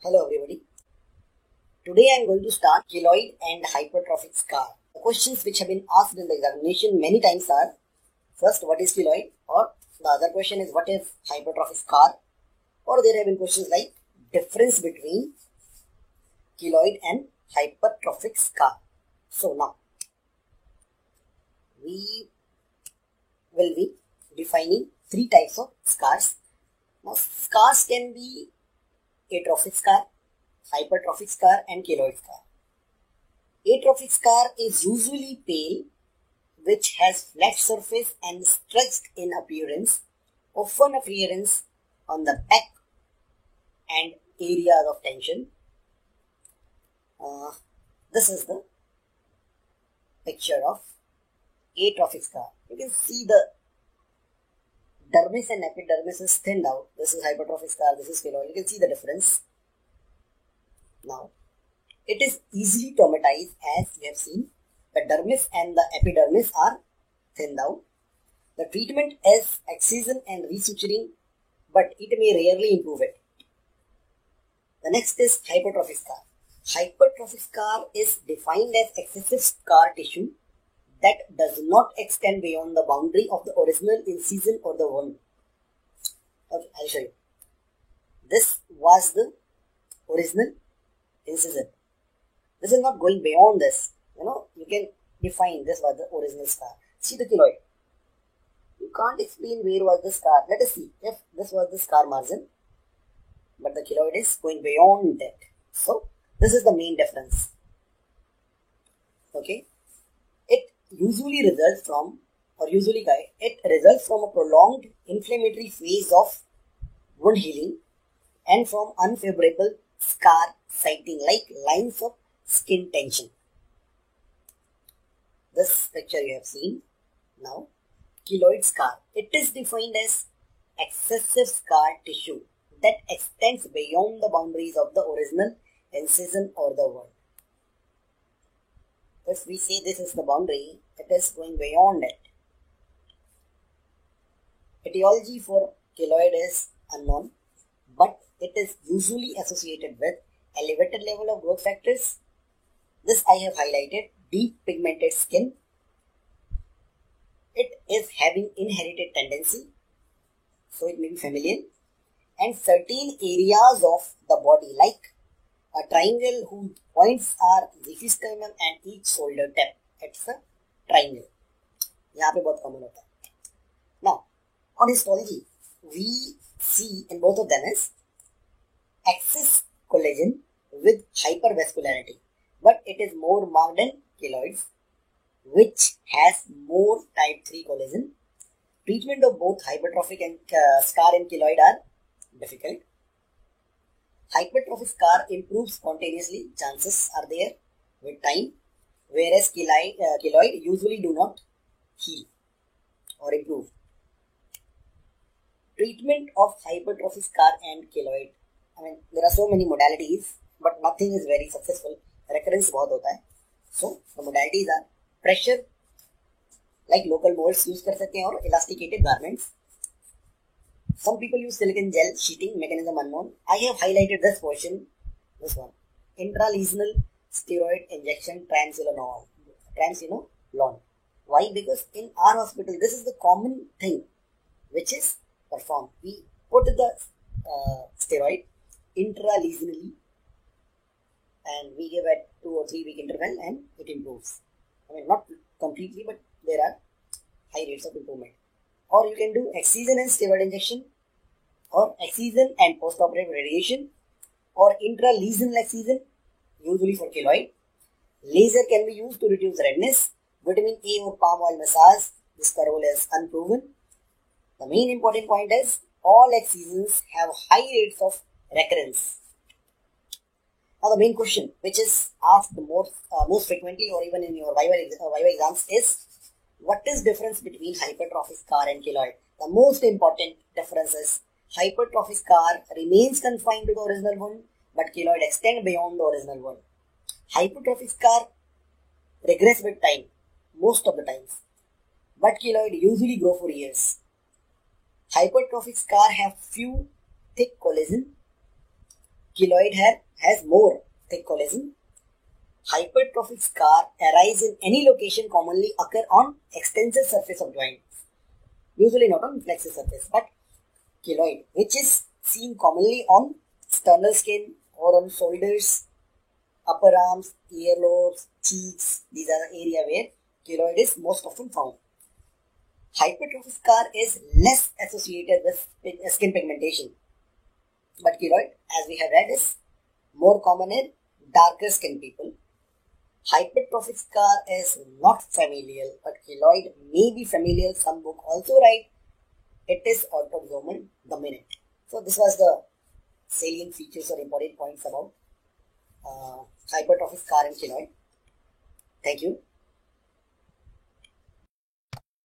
Hello everybody. Today I am going to start keloid and hypertrophic scar. The questions which have been asked in the examination many times are, first, what is keloid? Or the other question is, what is hypertrophic scar? Or there have been questions like difference between keloid and hypertrophic scar. So now we will be defining three types of scars. Now scars can be atrophic scar, hypertrophic scar and keloid scar. Atrophic scar is usually pale, which has flat surface and stretched in appearance, often appearance on the back and areas of tension. This is the picture of atrophic scar. You can see the dermis and epidermis is thinned out. This is hypertrophic scar, this is keloid. You can see the difference. Now, it is easily traumatized, as we have seen. The dermis and the epidermis are thinned out. The treatment is excision and resuturing, but it may rarely improve it. The next is hypertrophic scar. Hypertrophic scar is defined as excessive scar tissue that does not extend beyond the boundary of the original incision or the wound. Okay, I'll show you. This was the original incision. This is not going beyond this. You can define this was the original scar. See the keloid. You can't explain where was the scar. Let us see if this was the scar margin, but the keloid is going beyond that. So this is the main difference. Okay. It usually results from a prolonged inflammatory phase of wound healing and from unfavorable scar sighting, like lines of skin tension. This picture you have seen. Now, keloid scar. It is defined as excessive scar tissue that extends beyond the boundaries of the original incision or the wound. If we say this is the boundary, it is going beyond it. Etiology for keloid is unknown, but it is usually associated with elevated level of growth factors. This I have highlighted. Deep pigmented skin. It is having inherited tendency, so it may be familial. And certain areas of the body, like a triangle whose points are episternum and each shoulder tip. It's a triangle. यहाँ पे बहुत common होता है. Now, on histology, we see in both of them is excess collagen with hypervascularity, but it is more marked in keloids, which has more type 3 collagen. Treatment of both hypertrophic and scar and keloid are difficult. Hypertrophic scar improves spontaneously, chances are there with time, whereas keloid usually do not heal or improve. Treatment of hypertrophic scar and keloid. There are so many modalities, but nothing is very successful. Recurrence बहुत होता है. So the modalities are pressure, like local molds use कर सकते हैं, और elasticated garments. Some people use silicone gel sheeting, mechanism unknown. I have highlighted this portion, this one. Intralesional steroid injection, triamcinolone. Why? Because in our hospital, this is the common thing which is performed. We put the steroid intralesionally and we give at 2 or 3 week interval and it improves. Not completely, but there are high rates of improvement. Or you can do excision and steroid injection, or excision and postoperative radiation, or intralesional excision, usually for keloid. Laser can be used to reduce redness. Vitamin A or palm oil massage, this role is unproven. The main important point is all excisions have high rates of recurrence. Now the main question which is asked most frequently, or even in your Viva exams, is what is difference between hypertrophic scar and keloid? The most important difference is hypertrophic scar remains confined to the original wound, but keloid extend beyond the original wound. Hypertrophic scar regress with time, most of the times, but keloid usually grow for years. Hypertrophic scar have few thick collagen. Keloid hair has more thick collagen. Hypertrophic scar arise in any location, commonly occur on extensor surface of joints, usually not on flexor surface. But keloid, which is seen commonly on sternal skin or on shoulders, upper arms, earlobes, cheeks, these are the area where keloid is most often found. Hypertrophic scar is less associated with skin pigmentation, but keloid, as we have read, is more common in darker skin people. Hypertrophic scar is not familial, but keloid may be familial. Some book also write it is autosomal dominant. So this was the salient features or important points about hypertrophic scar and keloid. Thank you.